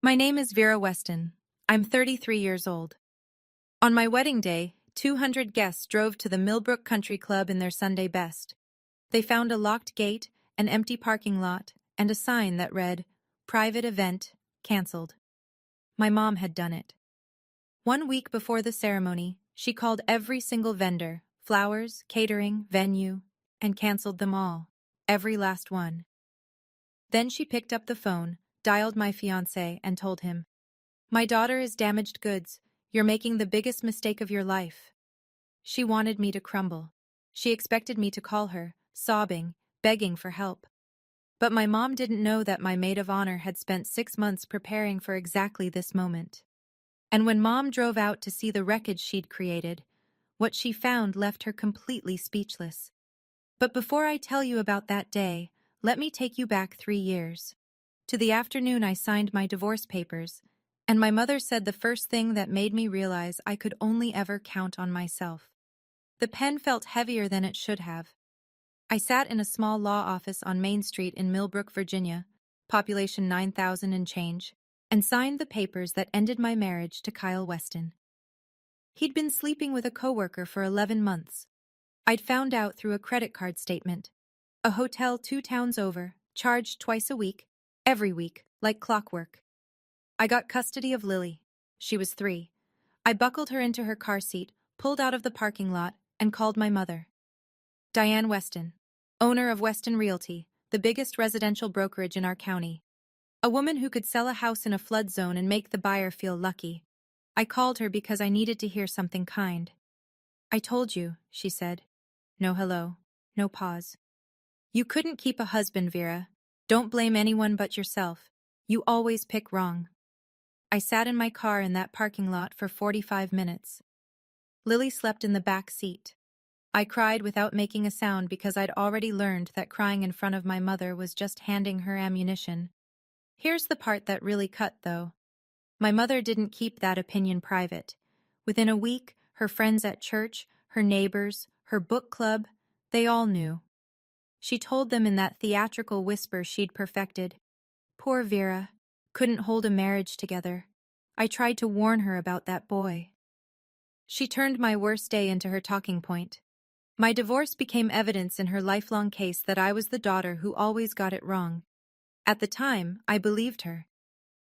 My name is Vera Weston. I'm 33 years old. On my wedding day, 200 guests drove to the Millbrook Country Club in their Sunday best. They found a locked gate, an empty parking lot, and a sign that read, "Private event, cancelled." My mom had done it. 1 week before the ceremony, she called every single vendor, flowers, catering, venue, and cancelled them all. Every last one. Then she picked up the phone, dialed my fiancé, and told him, "My daughter is damaged goods. You're making the biggest mistake of your life." She wanted me to crumble. She expected me to call her, sobbing, begging for help. But my mom didn't know that my maid of honor had spent 6 months preparing for exactly this moment. And when Mom drove out to see the wreckage she'd created, what she found left her completely speechless. But before I tell you about that day, let me take you back 3 years. To the afternoon I signed my divorce papers, and my mother said the first thing that made me realize I could only ever count on myself. The pen felt heavier than it should have. I sat in a small law office on Main Street in Millbrook, Virginia, population 9,000 and change, and signed the papers that ended my marriage to Kyle Weston. He'd been sleeping with a coworker for 11 months. I'd found out through a credit card statement. A hotel 2 towns over, charged twice a week, every week, like clockwork. I got custody of Lily. She was 3. I buckled her into her car seat, pulled out of the parking lot, and called my mother. Diane Weston, owner of Weston Realty, the biggest residential brokerage in our county. A woman who could sell a house in a flood zone and make the buyer feel lucky. I called her because I needed to hear something kind. "I told you," she said. No hello, no pause. "You couldn't keep a husband, Vera. Don't blame anyone but yourself. You always pick wrong." I sat in my car in that parking lot for 45 minutes. Lily slept in the back seat. I cried without making a sound because I'd already learned that crying in front of my mother was just handing her ammunition. Here's the part that really cut, though. My mother didn't keep that opinion private. Within a week, her friends at church, her neighbors, her book club, they all knew. She told them in that theatrical whisper she'd perfected. Poor Vera. Couldn't hold a marriage together. I tried to warn her about that boy. She turned my worst day into her talking point. My divorce became evidence in her lifelong case that I was the daughter who always got it wrong. At the time, I believed her.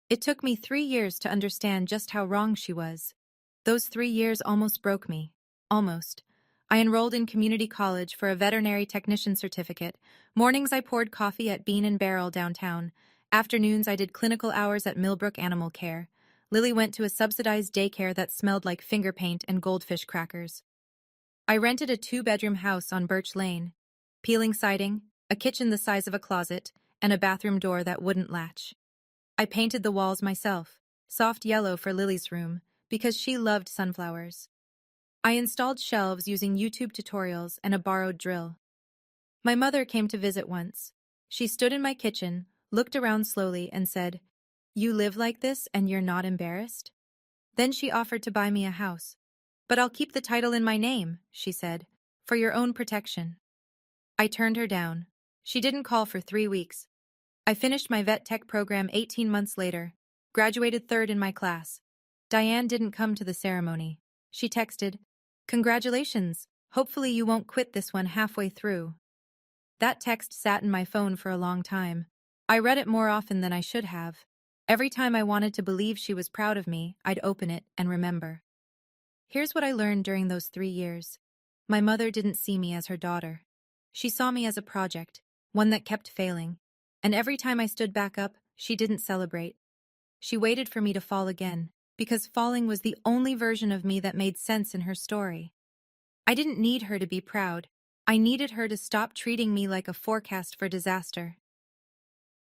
It took me 3 years to understand just how wrong she was. Those 3 years almost broke me. Almost. I enrolled in community college for a veterinary technician certificate. Mornings I poured coffee at Bean and Barrel downtown. Afternoons I did clinical hours at Millbrook Animal Care. Lily went to a subsidized daycare that smelled like finger paint and goldfish crackers. I rented a 2-bedroom house on Birch Lane. Peeling siding, a kitchen the size of a closet, and a bathroom door that wouldn't latch. I painted the walls myself, soft yellow for Lily's room, because she loved sunflowers. I installed shelves using YouTube tutorials and a borrowed drill. My mother came to visit once. She stood in my kitchen, looked around slowly, and said, "You live like this and you're not embarrassed?" Then she offered to buy me a house. "But I'll keep the title in my name," she said, "for your own protection." I turned her down. She didn't call for 3 weeks. I finished my vet tech program 18 months later, graduated 3rd in my class. Diane didn't come to the ceremony. She texted, "Congratulations, hopefully you won't quit this one halfway through." That text sat in my phone for a long time. I read it more often than I should have. Every time I wanted to believe she was proud of me, I'd open it and remember. Here's what I learned during those 3 years. My mother didn't see me as her daughter. She saw me as a project, one that kept failing. And every time I stood back up, she didn't celebrate. She waited for me to fall again, because falling was the only version of me that made sense in her story. I didn't need her to be proud. I needed her to stop treating me like a forecast for disaster.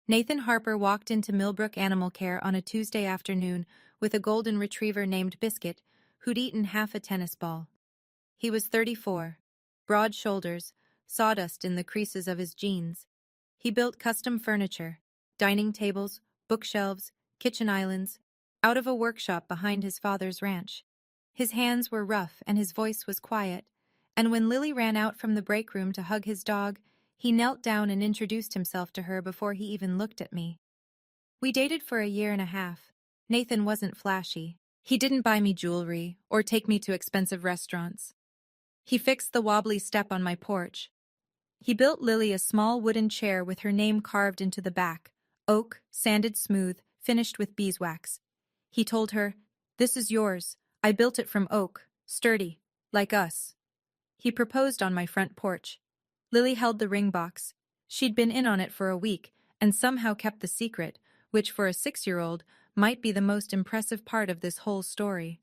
Nathan Harper walked into Millbrook Animal Care on a Tuesday afternoon with a golden retriever named Biscuit, who'd eaten half a tennis ball. He was 34, broad shoulders, sawdust in the creases of his jeans. He built custom furniture, dining tables, bookshelves, kitchen islands, out of a workshop behind his father's ranch. His hands were rough and his voice was quiet, and when Lily ran out from the break room to hug his dog, he knelt down and introduced himself to her before he even looked at me. We dated for a year and a half. Nathan wasn't flashy. He didn't buy me jewelry or take me to expensive restaurants. He fixed the wobbly step on my porch. He built Lily a small wooden chair with her name carved into the back, oak, sanded smooth, finished with beeswax. He told her, "This is yours. I built it from oak, sturdy, like us." He proposed on my front porch. Lily held the ring box. She'd been in on it for a week and somehow kept the secret, which for a 6-year-old might be the most impressive part of this whole story.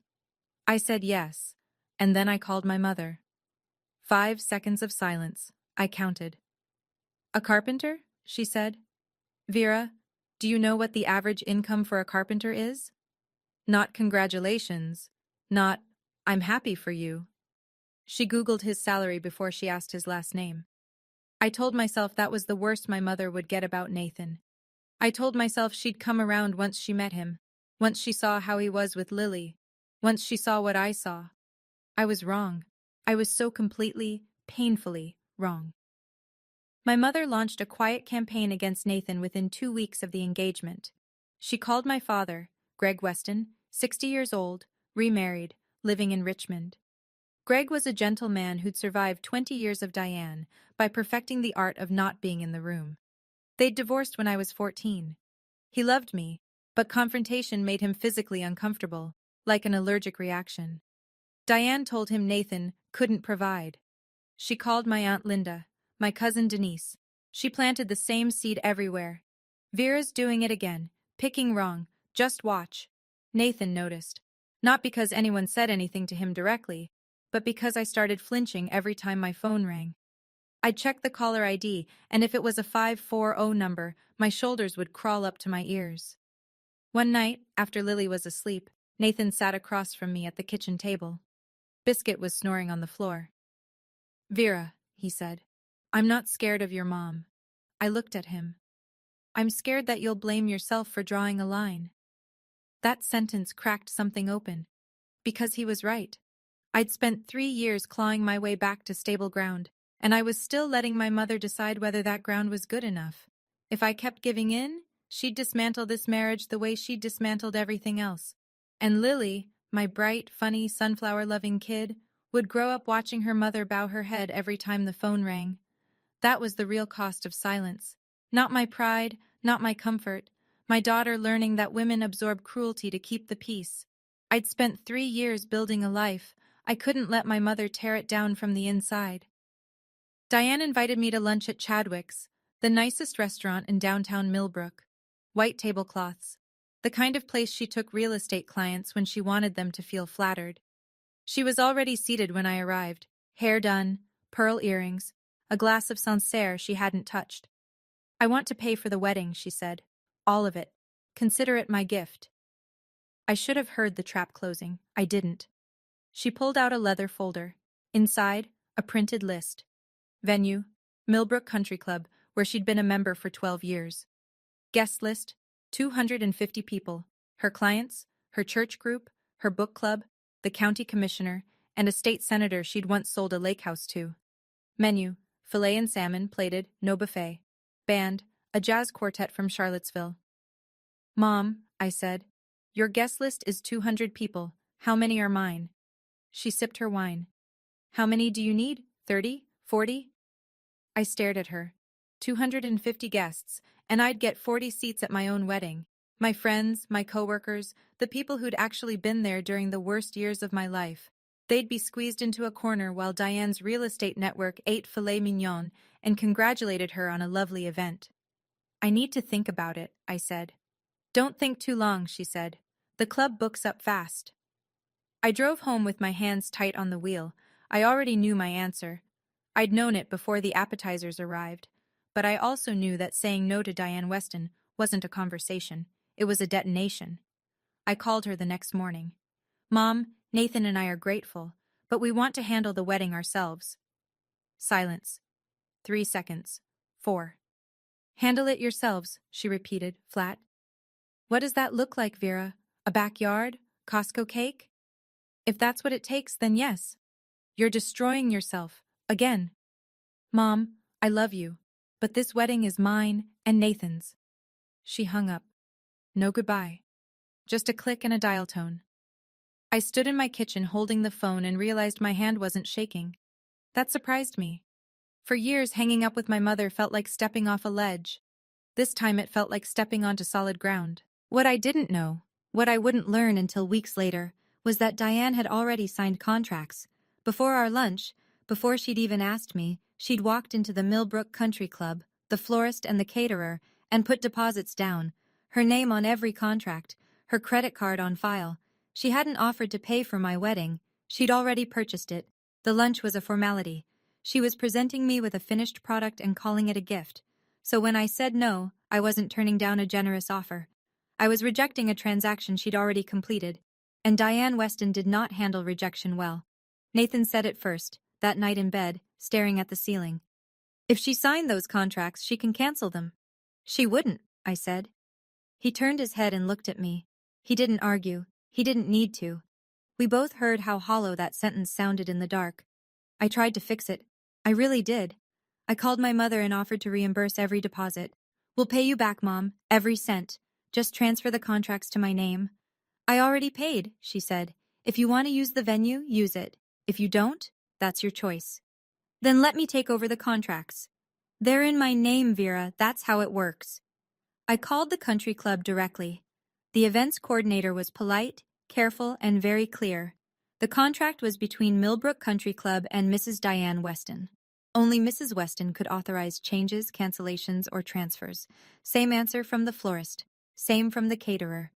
I said yes, and then I called my mother. 5 seconds of silence. I counted. "A carpenter?" she said. "Vera, do you know what the average income for a carpenter is?" Not congratulations. Not, "I'm happy for you." She Googled his salary before she asked his last name. I told myself that was the worst my mother would get about Nathan. I told myself she'd come around once she met him, once she saw how he was with Lily, once she saw what I saw. I was wrong. I was so completely, painfully wrong. My mother launched a quiet campaign against Nathan within 2 weeks of the engagement. She called my father, Greg Weston, 60 years old, remarried, living in Richmond. Greg was a gentle man who'd survived 20 years of Diane by perfecting the art of not being in the room. They'd divorced when I was 14. He loved me, but confrontation made him physically uncomfortable, like an allergic reaction. Diane told him Nathan couldn't provide. She called my Aunt Linda, my cousin Denise. She planted the same seed everywhere. "Vera's doing it again, picking wrong, just watch." Nathan noticed. Not because anyone said anything to him directly, but because I started flinching every time my phone rang. I'd check the caller ID, and if it was a 540 number, my shoulders would crawl up to my ears. One night, after Lily was asleep, Nathan sat across from me at the kitchen table. Biscuit was snoring on the floor. "Vera," he said, "I'm not scared of your mom." I looked at him. "I'm scared that you'll blame yourself for drawing a line." That sentence cracked something open. Because he was right. I'd spent 3 years clawing my way back to stable ground, and I was still letting my mother decide whether that ground was good enough. If I kept giving in, she'd dismantle this marriage the way she'd dismantled everything else. And Lily, my bright, funny, sunflower-loving kid, would grow up watching her mother bow her head every time the phone rang. That was the real cost of silence. Not my pride, not my comfort. My daughter learning that women absorb cruelty to keep the peace. I'd spent 3 years building a life. I couldn't let my mother tear it down from the inside. Diane invited me to lunch at Chadwick's, the nicest restaurant in downtown Millbrook. White tablecloths. The kind of place she took real estate clients when she wanted them to feel flattered. She was already seated when I arrived, hair done, pearl earrings, a glass of Sancerre she hadn't touched. "I want to pay for the wedding," she said. "All of it. Consider it my gift." I should have heard the trap closing. I didn't. She pulled out a leather folder. Inside, a printed list. Venue, Millbrook Country Club, where she'd been a member for 12 years. Guest list, 250 people. Her clients, her church group, her book club, the county commissioner, and a state senator she'd once sold a lake house to. Menu, filet and salmon, plated, no buffet. Band, a jazz quartet from Charlottesville. "Mom," I said, "your guest list is 200 people. How many are mine?" She sipped her wine. "How many do you need? 30? 40? I stared at her. 250 guests, and I'd get 40 seats at my own wedding. My friends, my coworkers, the people who'd actually been there during the worst years of my life. They'd be squeezed into a corner while Diane's real estate network ate filet mignon and congratulated her on a lovely event. "I need to think about it," I said. "Don't think too long," she said. "The club books up fast." I drove home with my hands tight on the wheel. I already knew my answer. I'd known it before the appetizers arrived, but I also knew that saying no to Diane Weston wasn't a conversation. It was a detonation. I called her the next morning. "Mom, Nathan and I are grateful, but we want to handle the wedding ourselves." Silence. 3 seconds. 4. "Handle it yourselves," she repeated, flat. "What does that look like, Vera? A backyard? Costco cake?" "If that's what it takes, then yes." "You're destroying yourself. Again." "Mom, I love you, but this wedding is mine and Nathan's." She hung up. No goodbye. Just a click and a dial tone. I stood in my kitchen holding the phone and realized my hand wasn't shaking. That surprised me. For years, hanging up with my mother felt like stepping off a ledge. This time it felt like stepping onto solid ground. What I didn't know, what I wouldn't learn until weeks later, was that Diane had already signed contracts. Before our lunch, before she'd even asked me, she'd walked into the Millbrook Country Club, the florist and the caterer, and put deposits down, her name on every contract, her credit card on file. She hadn't offered to pay for my wedding. She'd already purchased it. The lunch was a formality. She was presenting me with a finished product and calling it a gift. So when I said no, I wasn't turning down a generous offer. I was rejecting a transaction she'd already completed. And Diane Weston did not handle rejection well. Nathan said it first, that night in bed, staring at the ceiling. If she signed those contracts, she can cancel them. She wouldn't, I said. He turned his head and looked at me. He didn't argue. He didn't need to. We both heard how hollow that sentence sounded in the dark. I tried to fix it. I really did. I called my mother and offered to reimburse every deposit. We'll pay you back, Mom, every cent. Just transfer the contracts to my name. I already paid, she said. If you want to use the venue, use it. If you don't, that's your choice. Then let me take over the contracts. They're in my name, Vera. That's how it works. I called the country club directly. The events coordinator was polite, careful, and very clear. The contract was between Millbrook Country Club and Mrs. Diane Weston. Only Mrs. Weston could authorize changes, cancellations, or transfers. Same answer from the florist. Same from the caterer.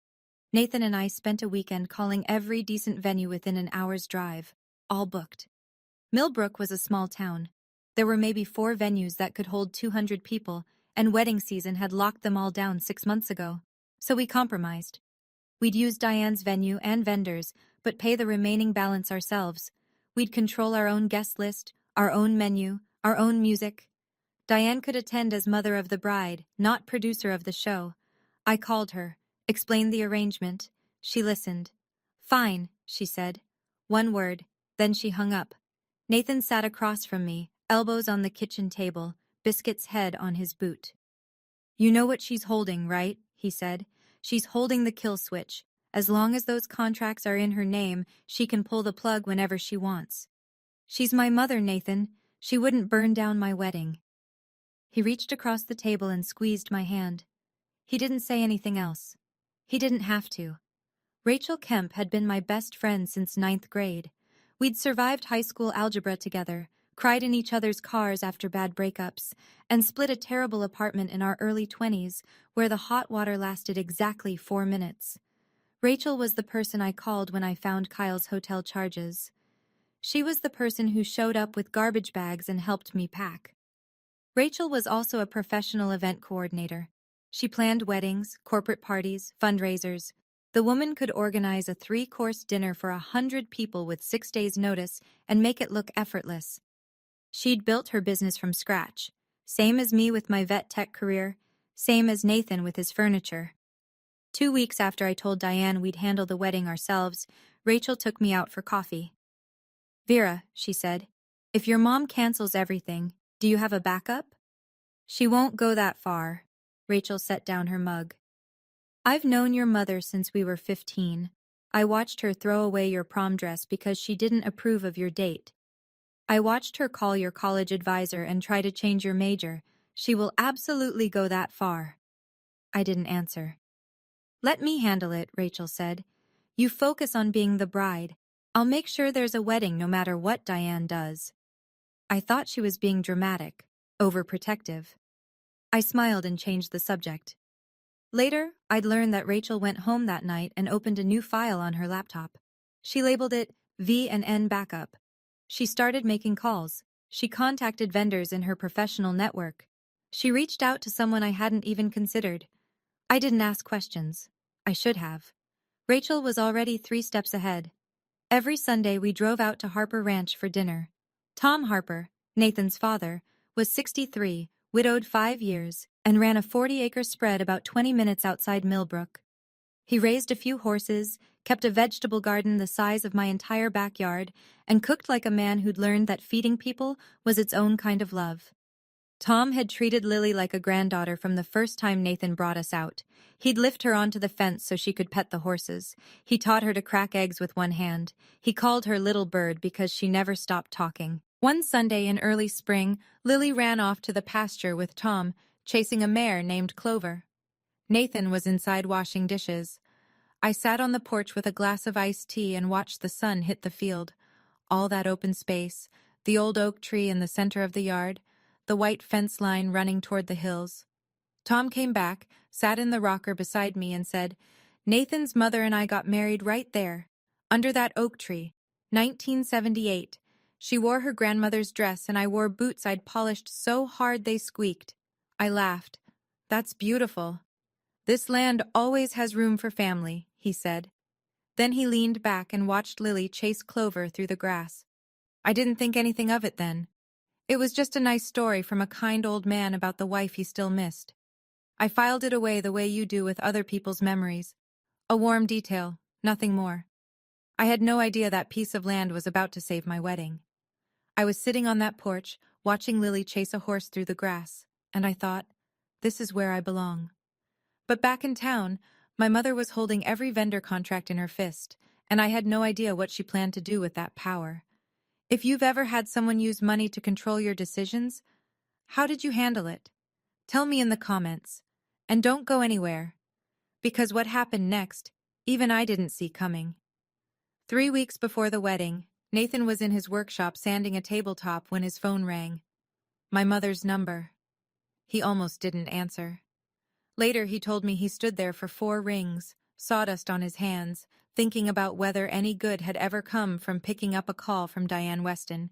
Nathan and I spent a weekend calling every decent venue within an hour's drive. All booked. Millbrook was a small town. There were maybe 4 venues that could hold 200 people, and wedding season had locked them all down 6 months ago. So we compromised. We'd use Diane's venue and vendors, but pay the remaining balance ourselves. We'd control our own guest list, our own menu, our own music. Diane could attend as mother of the bride, not producer of the show. I called her, explained the arrangement. She listened. Fine, she said. One word, then she hung up. Nathan sat across from me, elbows on the kitchen table, Biscuit's head on his boot. You know what she's holding, right? He said. She's holding the kill switch. As long as those contracts are in her name, she can pull the plug whenever she wants. She's my mother, Nathan. She wouldn't burn down my wedding. He reached across the table and squeezed my hand. He didn't say anything else. He didn't have to. Rachel Kemp had been my best friend since 9th grade. We'd survived high school algebra together, cried in each other's cars after bad breakups, and split a terrible apartment in our early 20s where the hot water lasted exactly 4 minutes. Rachel was the person I called when I found Kyle's hotel charges. She was the person who showed up with garbage bags and helped me pack. Rachel was also a professional event coordinator. She planned weddings, corporate parties, fundraisers. The woman could organize a 3-course dinner for 100 people with 6 days' notice and make it look effortless. She'd built her business from scratch. Same as me with my vet tech career, same as Nathan with his furniture. 2 weeks after I told Diane we'd handle the wedding ourselves, Rachel took me out for coffee. Vera, she said, if your mom cancels everything, do you have a backup? She won't go that far. Rachel set down her mug. I've known your mother since we were 15. I watched her throw away your prom dress because she didn't approve of your date. I watched her call your college advisor and try to change your major. She will absolutely go that far. I didn't answer. Let me handle it, Rachel said. You focus on being the bride. I'll make sure there's a wedding no matter what Diane does. I thought she was being dramatic, overprotective. I smiled and changed the subject. Later, I'd learned that Rachel went home that night and opened a new file on her laptop. She labeled it V&N Backup. She started making calls. She contacted vendors in her professional network. She reached out to someone I hadn't even considered. I didn't ask questions. I should have. Rachel was already 3 steps ahead. Every Sunday we drove out to Harper Ranch for dinner. Tom Harper, Nathan's father, was 63, widowed 5 years, and ran a 40-acre spread about 20 minutes outside Millbrook. He raised a few horses, kept a vegetable garden the size of my entire backyard, and cooked like a man who'd learned that feeding people was its own kind of love. Tom had treated Lily like a granddaughter from the first time Nathan brought us out. He'd lift her onto the fence so she could pet the horses. He taught her to crack eggs with one hand. He called her Little Bird because she never stopped talking. One Sunday in early spring, Lily ran off to the pasture with Tom, chasing a mare named Clover. Nathan was inside washing dishes. I sat on the porch with a glass of iced tea and watched the sun hit the field. All that open space, the old oak tree in the center of the yard, the white fence line running toward the hills. Tom came back, sat in the rocker beside me and said, "Nathan's mother and I got married right there, under that oak tree, 1978. She wore her grandmother's dress and I wore boots I'd polished so hard they squeaked." I laughed. "That's beautiful. This land always has room for family," he said. Then he leaned back and watched Lily chase Clover through the grass. I didn't think anything of it then. It was just a nice story from a kind old man about the wife he still missed. I filed it away the way you do with other people's memories. A warm detail, nothing more. I had no idea that piece of land was about to save my wedding. I was sitting on that porch, watching Lily chase a horse through the grass, and I thought, this is where I belong. But back in town, my mother was holding every vendor contract in her fist, and I had no idea what she planned to do with that power. If you've ever had someone use money to control your decisions, how did you handle it? Tell me in the comments. And don't go anywhere. Because what happened next, even I didn't see coming. 3 weeks before the wedding, Nathan was in his workshop sanding a tabletop when his phone rang. My mother's number. He almost didn't answer. Later he told me he stood there for 4 rings, sawdust on his hands, thinking about whether any good had ever come from picking up a call from Diane Weston.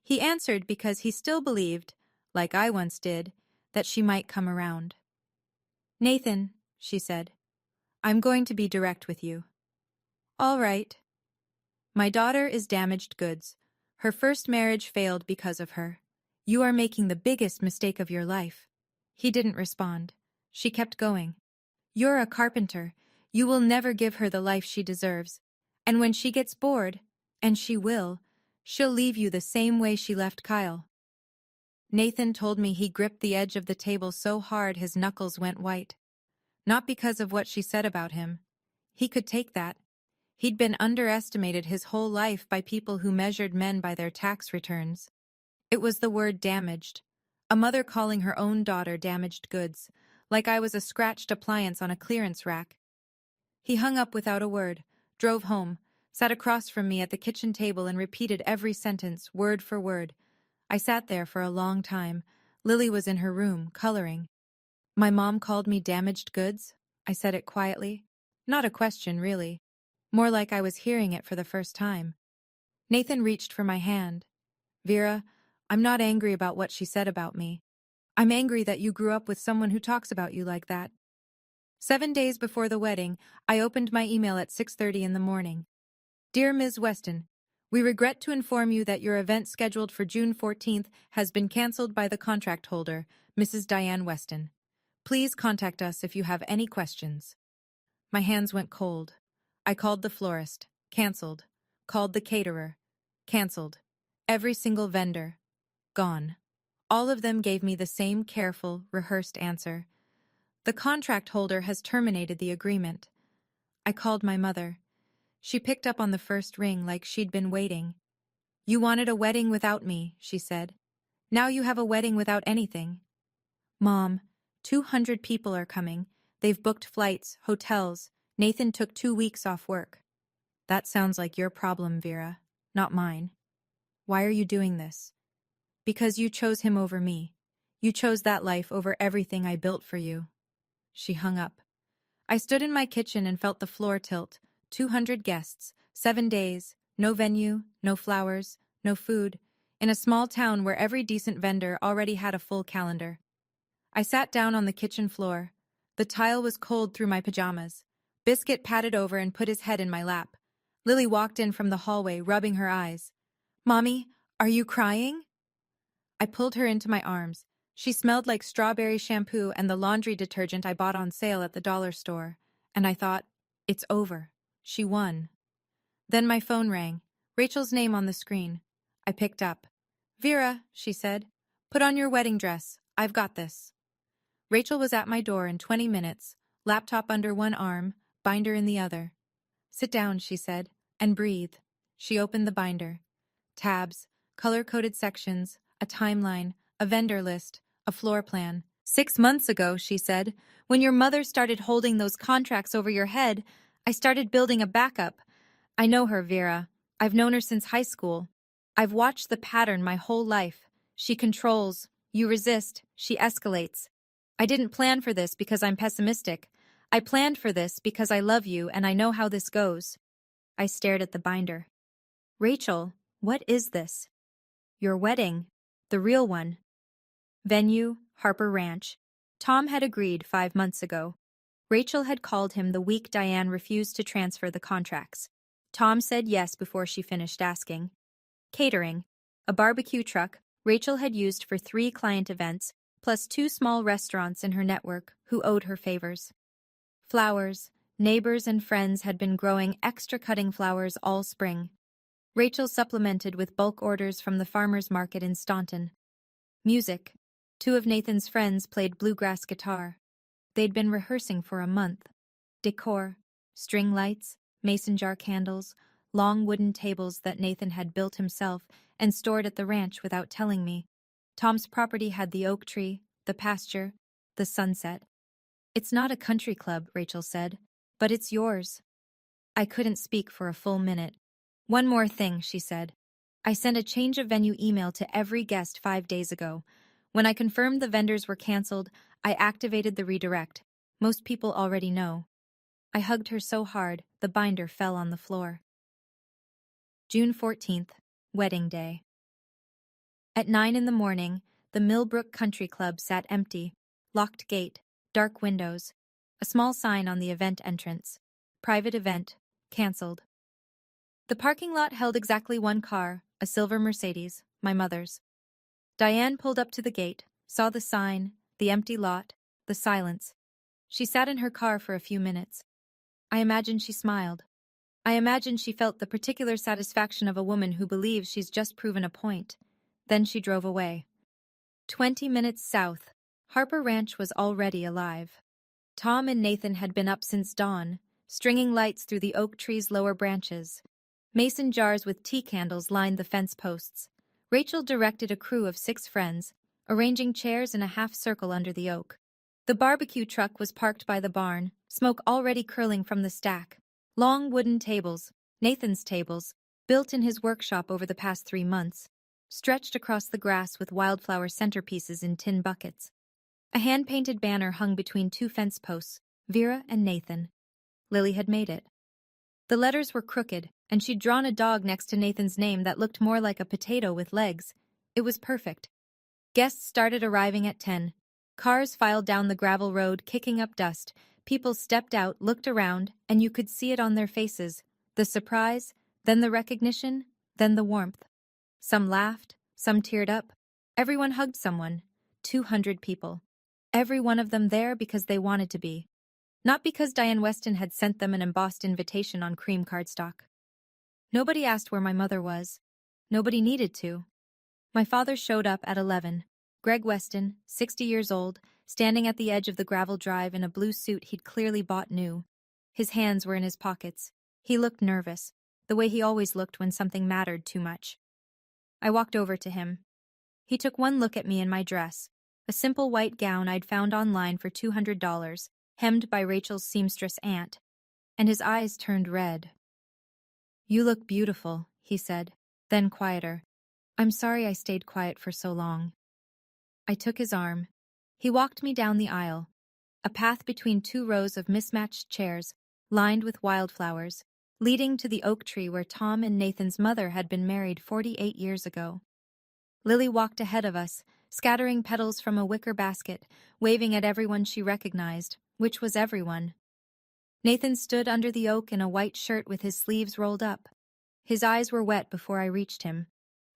He answered because he still believed, like I once did, that she might come around. "Nathan," she said, "I'm going to be direct with you." "All right." "My daughter is damaged goods. Her first marriage failed because of her. You are making the biggest mistake of your life." He didn't respond. She kept going. "You're a carpenter. You will never give her the life she deserves. And when she gets bored, and she will, she'll leave you the same way she left Kyle." Nathan told me he gripped the edge of the table so hard his knuckles went white. Not because of what she said about him. He could take that. He'd been underestimated his whole life by people who measured men by their tax returns. It was the word damaged. A mother calling her own daughter damaged goods, like I was a scratched appliance on a clearance rack. He hung up without a word, drove home, sat across from me at the kitchen table and repeated every sentence, word for word. I sat there for a long time. Lily was in her room, coloring. "My mom called me damaged goods?" I said it quietly. Not a question, really. More like I was hearing it for the first time. Nathan reached for my hand. "Vera, I'm not angry about what she said about me. I'm angry that you grew up with someone who talks about you like that." 7 days before the wedding, I opened my email at 6:30 in the morning. "Dear Ms. Weston, we regret to inform you that your event scheduled for June 14th has been cancelled by the contract holder, Mrs. Diane Weston. Please contact us if you have any questions." My hands went cold. I called the florist. Cancelled. Called the caterer. Cancelled. Every single vendor. Gone. All of them gave me the same careful, rehearsed answer. "The contract holder has terminated the agreement." I called my mother. She picked up on the first ring like she'd been waiting. "You wanted a wedding without me," she said. "Now you have a wedding without anything." "Mom, 200 people are coming. They've booked flights, hotels. Nathan took 2 weeks off work." "That sounds like your problem, Vera, not mine." "Why are you doing this?" "Because you chose him over me. You chose that life over everything I built for you." She hung up. I stood in my kitchen and felt the floor tilt. 200 guests, 7 days, no venue, no flowers, no food, in a small town where every decent vendor already had a full calendar. I sat down on the kitchen floor. The tile was cold through my pajamas. Biscuit patted over and put his head in my lap. Lily walked in from the hallway, rubbing her eyes. "Mommy, are you crying?" I pulled her into my arms. She smelled like strawberry shampoo and the laundry detergent I bought on sale at the dollar store. And I thought, it's over. She won. Then my phone rang. Rachel's name on the screen. I picked up. "Vera," she said, "put on your wedding dress. I've got this. Rachel was at my door in 20 minutes, laptop under one arm, binder in the other. Sit down, she said, and breathe. She opened the binder. Tabs, color-coded sections, a timeline, a vendor list, a floor plan. 6 months ago, she said, when your mother started holding those contracts over your head, I started building a backup. I know her, Vera. I've known her since high school. I've watched the pattern my whole life. She controls. You resist. She escalates. I didn't plan for this because I'm pessimistic. I planned for this because I love you and I know how this goes. I stared at the binder. Rachel, what is this? Your wedding. The real one. Venue, Harper Ranch. Tom had agreed 5 months ago. Rachel had called him the week Diane refused to transfer the contracts. Tom said yes before she finished asking. Catering. A barbecue truck Rachel had used for 3 client events, plus 2 small restaurants in her network who owed her favors. Flowers. Neighbors and friends had been growing extra cutting flowers all spring. Rachel supplemented with bulk orders from the farmer's market in Staunton. Music. 2 of Nathan's friends played bluegrass guitar. They'd been rehearsing for a month. Decor. String lights, mason jar candles, long wooden tables that Nathan had built himself and stored at the ranch without telling me. Tom's property had the oak tree, the pasture, the sunset. It's not a country club, Rachel said, but it's yours. I couldn't speak for a full minute. One more thing, she said. I sent a change of venue email to every guest 5 days ago. When I confirmed the vendors were canceled, I activated the redirect. Most people already know. I hugged her so hard, the binder fell on the floor. June 14th, wedding day. At 9 in the morning, the Millbrook Country Club sat empty, locked gate, dark windows, a small sign on the event entrance. Private event, canceled. The parking lot held exactly 1 car, a silver Mercedes, my mother's. Diane pulled up to the gate, saw the sign, the empty lot, the silence. She sat in her car for a few minutes. I imagine she smiled. I imagine she felt the particular satisfaction of a woman who believes she's just proven a point. Then she drove away. 20 minutes south, Harper Ranch was already alive. Tom and Nathan had been up since dawn, stringing lights through the oak tree's lower branches. Mason jars with tea candles lined the fence posts. Rachel directed a crew of 6 friends, arranging chairs in a half circle under the oak. The barbecue truck was parked by the barn, smoke already curling from the stack. Long wooden tables, Nathan's tables, built in his workshop over the past 3 months, stretched across the grass with wildflower centerpieces in tin buckets. A hand-painted banner hung between 2 fence posts, Vera and Nathan. Lily had made it. The letters were crooked, and she'd drawn a dog next to Nathan's name that looked more like a potato with legs. It was perfect. Guests started arriving at 10. Cars filed down the gravel road, kicking up dust. People stepped out, looked around, and you could see it on their faces. The surprise, then the recognition, then the warmth. Some laughed, some teared up. Everyone hugged someone. 200 people. Every one of them there because they wanted to be. Not because Diane Weston had sent them an embossed invitation on cream cardstock. Nobody asked where my mother was. Nobody needed to. My father showed up at 11. Greg Weston, 60 years old, standing at the edge of the gravel drive in a blue suit he'd clearly bought new. His hands were in his pockets. He looked nervous, the way he always looked when something mattered too much. I walked over to him. He took one look at me in my dress, a simple white gown I'd found online for $200, hemmed by Rachel's seamstress aunt, and his eyes turned red. "You look beautiful," he said, then quieter. "I'm sorry I stayed quiet for so long." I took his arm. He walked me down the aisle, a path between 2 rows of mismatched chairs, lined with wildflowers, leading to the oak tree where Tom and Nathan's mother had been married 48 years ago. Lily walked ahead of us, scattering petals from a wicker basket, waving at everyone she recognized, which was everyone. Nathan stood under the oak in a white shirt with his sleeves rolled up. His eyes were wet before I reached him.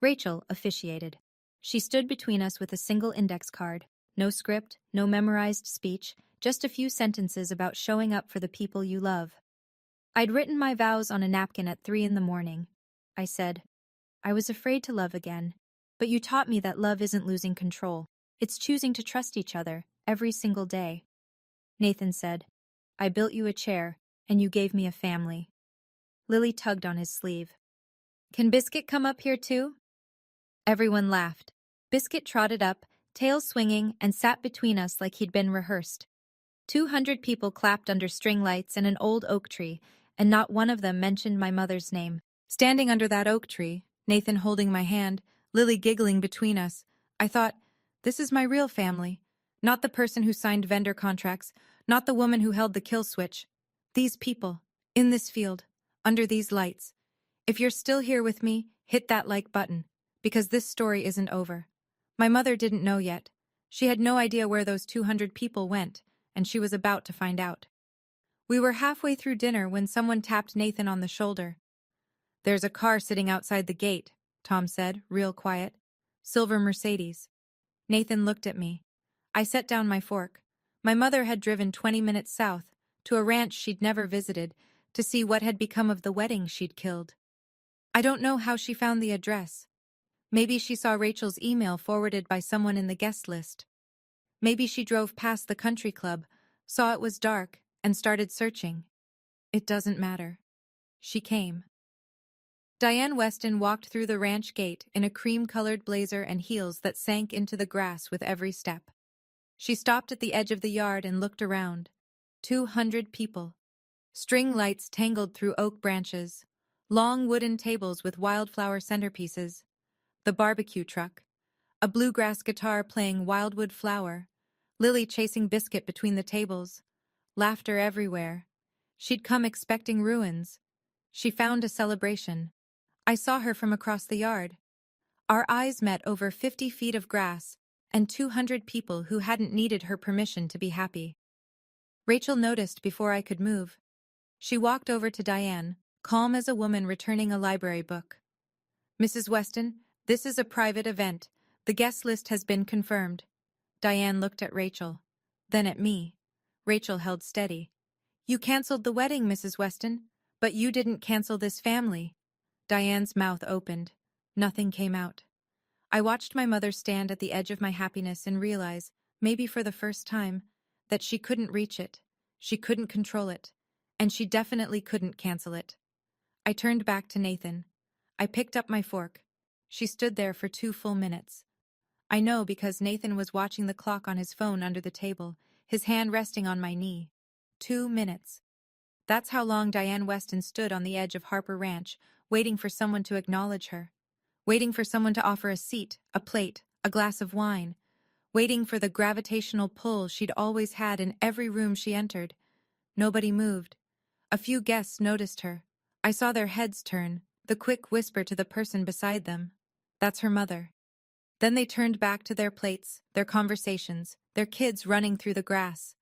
Rachel officiated. She stood between us with a single index card. No script, no memorized speech, just a few sentences about showing up for the people you love. I'd written my vows on a napkin at 3 in the morning. I said, "I was afraid to love again, but you taught me that love isn't losing control. It's choosing to trust each other every single day. Nathan said, I built you a chair, and you gave me a family. Lily tugged on his sleeve. Can Biscuit come up here too? Everyone laughed. Biscuit trotted up, tail swinging, and sat between us like he'd been rehearsed. 200 people clapped under string lights and an old oak tree, and not one of them mentioned my mother's name. Standing under that oak tree, Nathan holding my hand, Lily giggling between us, I thought, this is my real family. Not the person who signed vendor contracts, not the woman who held the kill switch. These people, in this field, under these lights. If you're still here with me, hit that like button, because this story isn't over. My mother didn't know yet. She had no idea where those 200 people went, and she was about to find out. We were halfway through dinner when someone tapped Nathan on the shoulder. There's a car sitting outside the gate, Tom said, real quiet. Silver Mercedes. Nathan looked at me. I set down my fork. My mother had driven 20 minutes south, to a ranch she'd never visited, to see what had become of the wedding she'd killed. I don't know how she found the address. Maybe she saw Rachel's email forwarded by someone in the guest list. Maybe she drove past the country club, saw it was dark, and started searching. It doesn't matter. She came. Diane Weston walked through the ranch gate in a cream-colored blazer and heels that sank into the grass with every step. She stopped at the edge of the yard and looked around. 200 people. String lights tangled through oak branches. Long wooden tables with wildflower centerpieces. The barbecue truck. A bluegrass guitar playing Wildwood Flower. Lily chasing Biscuit between the tables. Laughter everywhere. She'd come expecting ruins. She found a celebration. I saw her from across the yard. Our eyes met over 50 feet of grass and 200 people who hadn't needed her permission to be happy. Rachel noticed before I could move. She walked over to Diane, calm as a woman returning a library book. Mrs. Weston, this is a private event. The guest list has been confirmed. Diane looked at Rachel, then at me. Rachel held steady. You canceled the wedding, Mrs. Weston, but you didn't cancel this family. Diane's mouth opened. Nothing came out. I watched my mother stand at the edge of my happiness and realize, maybe for the first time, that she couldn't reach it, she couldn't control it, and she definitely couldn't cancel it. I turned back to Nathan. I picked up my fork. She stood there for 2 full minutes. I know because Nathan was watching the clock on his phone under the table, his hand resting on my knee. 2 minutes. That's how long Diane Weston stood on the edge of Harper Ranch, waiting for someone to acknowledge her. Waiting for someone to offer a seat, a plate, a glass of wine. Waiting for the gravitational pull she'd always had in every room she entered. Nobody moved. A few guests noticed her. I saw their heads turn, the quick whisper to the person beside them. That's her mother. Then they turned back to their plates, their conversations, their kids running through the grass.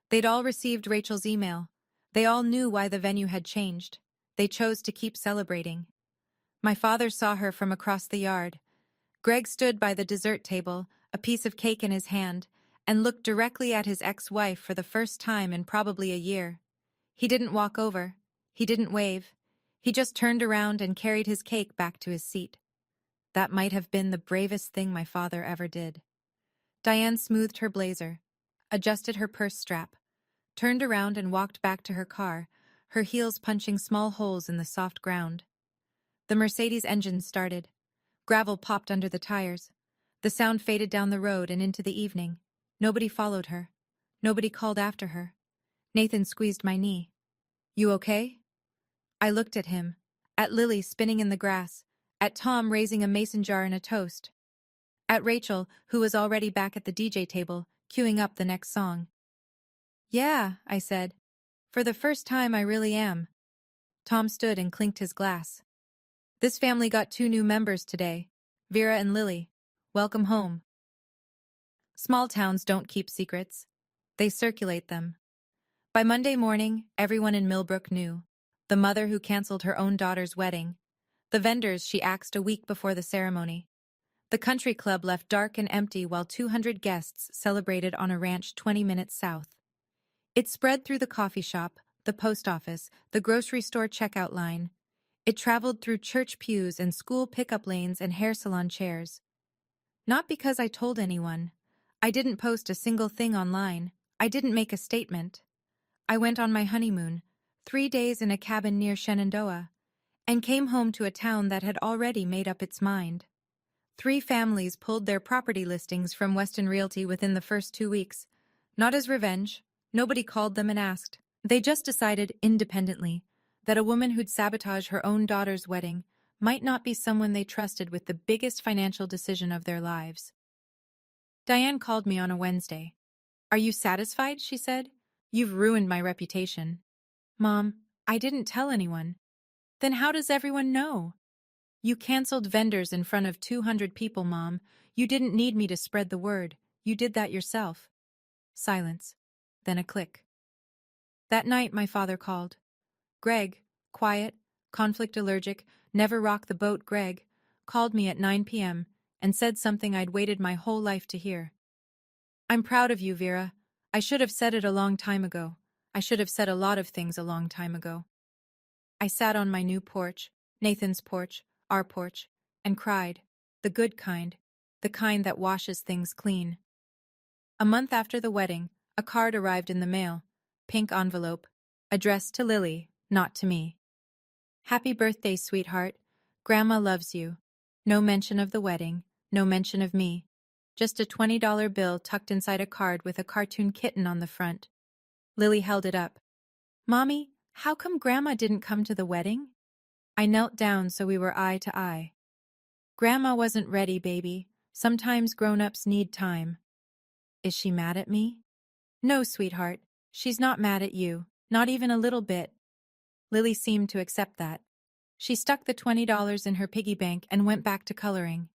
They'd all received Rachel's email. They all knew why the venue had changed. They chose to keep celebrating. My father saw her from across the yard. Greg stood by the dessert table, a piece of cake in his hand, and looked directly at his ex-wife for the first time in probably a year. He didn't walk over. He didn't wave. He just turned around and carried his cake back to his seat. That might have been the bravest thing my father ever did. Diane smoothed her blazer, adjusted her purse strap, turned around and walked back to her car, her heels punching small holes in the soft ground. The Mercedes engine started. Gravel popped under the tires. The sound faded down the road and into the evening. Nobody followed her. Nobody called after her. Nathan squeezed my knee. You okay? I looked at him, at Lily spinning in the grass, at Tom raising a mason jar and a toast, at Rachel, who was already back at the DJ table, queuing up the next song. Yeah, I said. For the first time, I really am. Tom stood and clinked his glass. This family got 2 new members today, Vera and Lily. Welcome home. Small towns don't keep secrets. They circulate them. By Monday morning, everyone in Millbrook knew. The mother who canceled her own daughter's wedding. The vendors she axed a week before the ceremony. The country club left dark and empty while 200 guests celebrated on a ranch 20 minutes south. It spread through the coffee shop, the post office, the grocery store checkout line. It traveled through church pews and school pickup lanes and hair salon chairs. Not because I told anyone. I didn't post a single thing online. I didn't make a statement. I went on my honeymoon, 3 days in a cabin near Shenandoah, and came home to a town that had already made up its mind. 3 families pulled their property listings from Weston Realty within the first 2 weeks. Not as revenge. Nobody called them and asked. They just decided independently that a woman who'd sabotage her own daughter's wedding might not be someone they trusted with the biggest financial decision of their lives. Diane called me on a Wednesday. "Are you satisfied?" she said. "You've ruined my reputation." "Mom, I didn't tell anyone." "Then how does everyone know?" "You canceled vendors in front of 200 people, Mom. You didn't need me to spread the word. You did that yourself." Silence. Then a click. That night my father called. Greg, quiet, conflict allergic, never rock the boat Greg, called me at 9 p.m. and said something I'd waited my whole life to hear. "I'm proud of you, Vera. I should have said it a long time ago. I should have said a lot of things a long time ago." I sat on my new porch, Nathan's porch, our porch, and cried. The good kind. The kind that washes things clean. A month after the wedding, a card arrived in the mail. Pink envelope. Addressed to Lily, not to me. "Happy birthday, sweetheart. Grandma loves you." No mention of the wedding, no mention of me. Just a $20 bill tucked inside a card with a cartoon kitten on the front. Lily held it up. "Mommy, how come Grandma didn't come to the wedding?" I knelt down so we were eye to eye. "Grandma wasn't ready, baby. Sometimes grown-ups need time." "Is she mad at me?" "No, sweetheart. She's not mad at you. Not even a little bit." Lily seemed to accept that. She stuck the $20 in her piggy bank and went back to coloring.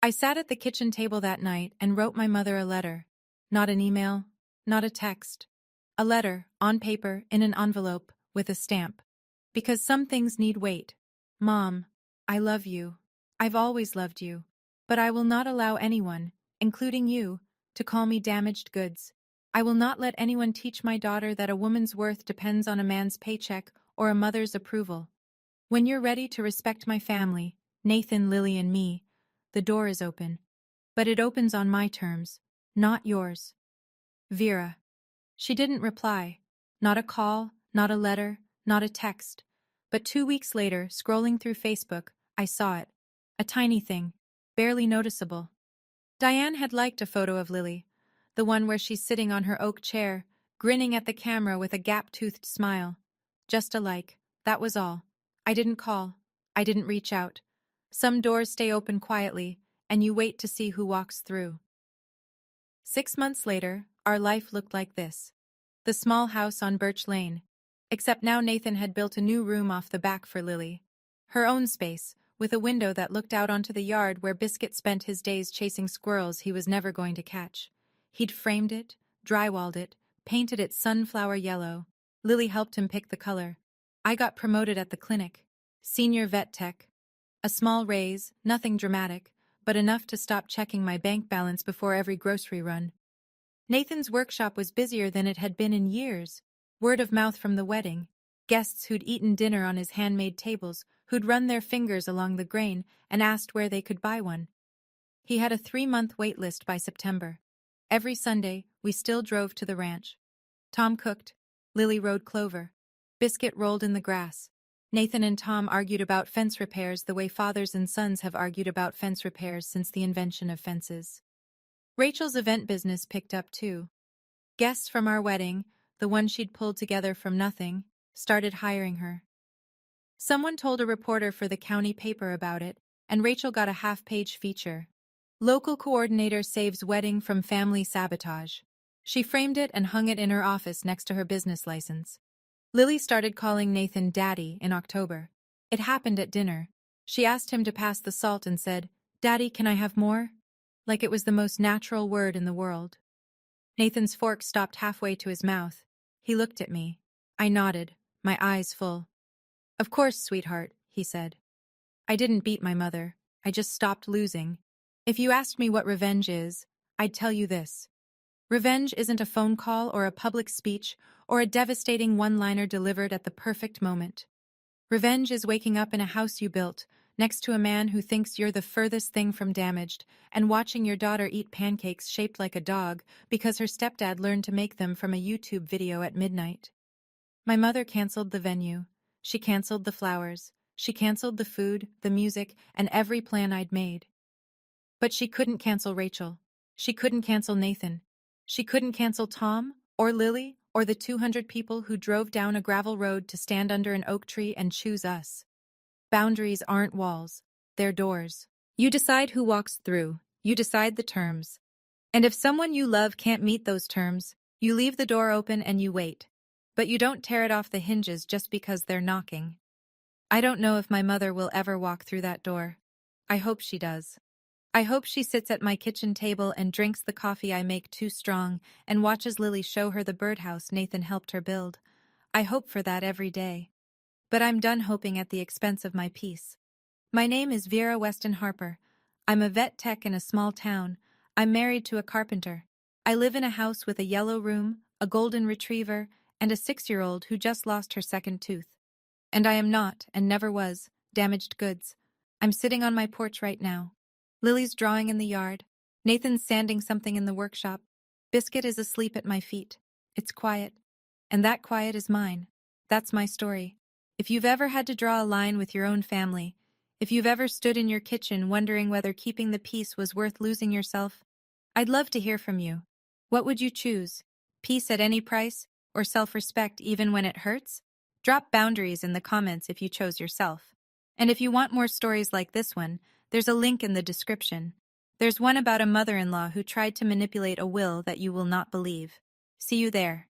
I sat at the kitchen table that night and wrote my mother a letter. Not an email, not a text. A letter, on paper, in an envelope, with a stamp. Because some things need wait. "Mom, I love you. I've always loved you. But I will not allow anyone, including you, to call me damaged goods. I will not let anyone teach my daughter that a woman's worth depends on a man's paycheck or a mother's approval. When you're ready to respect my family, Nathan, Lily, and me, the door is open. But it opens on my terms, not yours. Vera." She didn't reply. Not a call, not a letter, not a text. But 2 weeks later, scrolling through Facebook, I saw it. A tiny thing, barely noticeable. Diane had liked a photo of Lily, the one where she's sitting on her oak chair, grinning at the camera with a gap-toothed smile. Just a like, that was all. I didn't call. I didn't reach out. Some doors stay open quietly, and you wait to see who walks through. 6 months later, our life looked like this. The small house on Birch Lane. Except now Nathan had built a new room off the back for Lily. Her own space, with a window that looked out onto the yard where Biscuit spent his days chasing squirrels he was never going to catch. He'd framed it, drywalled it, painted it sunflower yellow. Lily helped him pick the color. I got promoted at the clinic. Senior vet tech. A small raise, nothing dramatic, but enough to stop checking my bank balance before every grocery run. Nathan's workshop was busier than it had been in years. Word of mouth from the wedding. Guests who'd eaten dinner on his handmade tables, who'd run their fingers along the grain and asked where they could buy one. He had a 3-month wait list by September. Every Sunday, we still drove to the ranch. Tom cooked. Lily rode Clover. Biscuit rolled in the grass. Nathan and Tom argued about fence repairs the way fathers and sons have argued about fence repairs since the invention of fences. Rachel's event business picked up too. Guests from our wedding, the one she'd pulled together from nothing, started hiring her. Someone told a reporter for the county paper about it, and Rachel got a half-page feature. Local coordinator saves wedding from family sabotage. She framed it and hung it in her office next to her business license. Lily started calling Nathan Daddy in October. It happened at dinner. She asked him to pass the salt and said, "Daddy, can I have more?" Like it was the most natural word in the world. Nathan's fork stopped halfway to his mouth. He looked at me. I nodded, my eyes full. "Of course, sweetheart," he said. "I didn't beat my mother. I just stopped losing. If you asked me what revenge is, I'd tell you this. Revenge isn't a phone call or a public speech or a devastating one-liner delivered at the perfect moment. Revenge is waking up in a house you built, next to a man who thinks you're the furthest thing from damaged, and watching your daughter eat pancakes shaped like a dog because her stepdad learned to make them from a YouTube video at midnight. My mother canceled the venue. She canceled the flowers. She canceled the food, the music, and every plan I'd made. But she couldn't cancel Rachel. She couldn't cancel Nathan. She couldn't cancel Tom, or Lily, or the 200 people who drove down a gravel road to stand under an oak tree and choose us. Boundaries aren't walls, they're doors. You decide who walks through, you decide the terms. And if someone you love can't meet those terms, you leave the door open and you wait. But you don't tear it off the hinges just because they're knocking. I don't know if my mother will ever walk through that door. I hope she does. I hope she sits at my kitchen table and drinks the coffee I make too strong and watches Lily show her the birdhouse Nathan helped her build. I hope for that every day. But I'm done hoping at the expense of my peace. My name is Vera Weston Harper. I'm a vet tech in a small town. I'm married to a carpenter. I live in a house with a yellow room, a golden retriever, and a 6-year-old who just lost her second tooth. And I am not, and never was, damaged goods. I'm sitting on my porch right now. Lily's drawing in the yard. Nathan's sanding something in the workshop. Biscuit is asleep at my feet. It's quiet. And that quiet is mine. That's my story. If you've ever had to draw a line with your own family, if you've ever stood in your kitchen wondering whether keeping the peace was worth losing yourself, I'd love to hear from you. What would you choose? Peace at any price, or self-respect even when it hurts? Drop boundaries in the comments if you chose yourself. And if you want more stories like this one, there's a link in the description. There's one about a mother-in-law who tried to manipulate a will that you will not believe. See you there.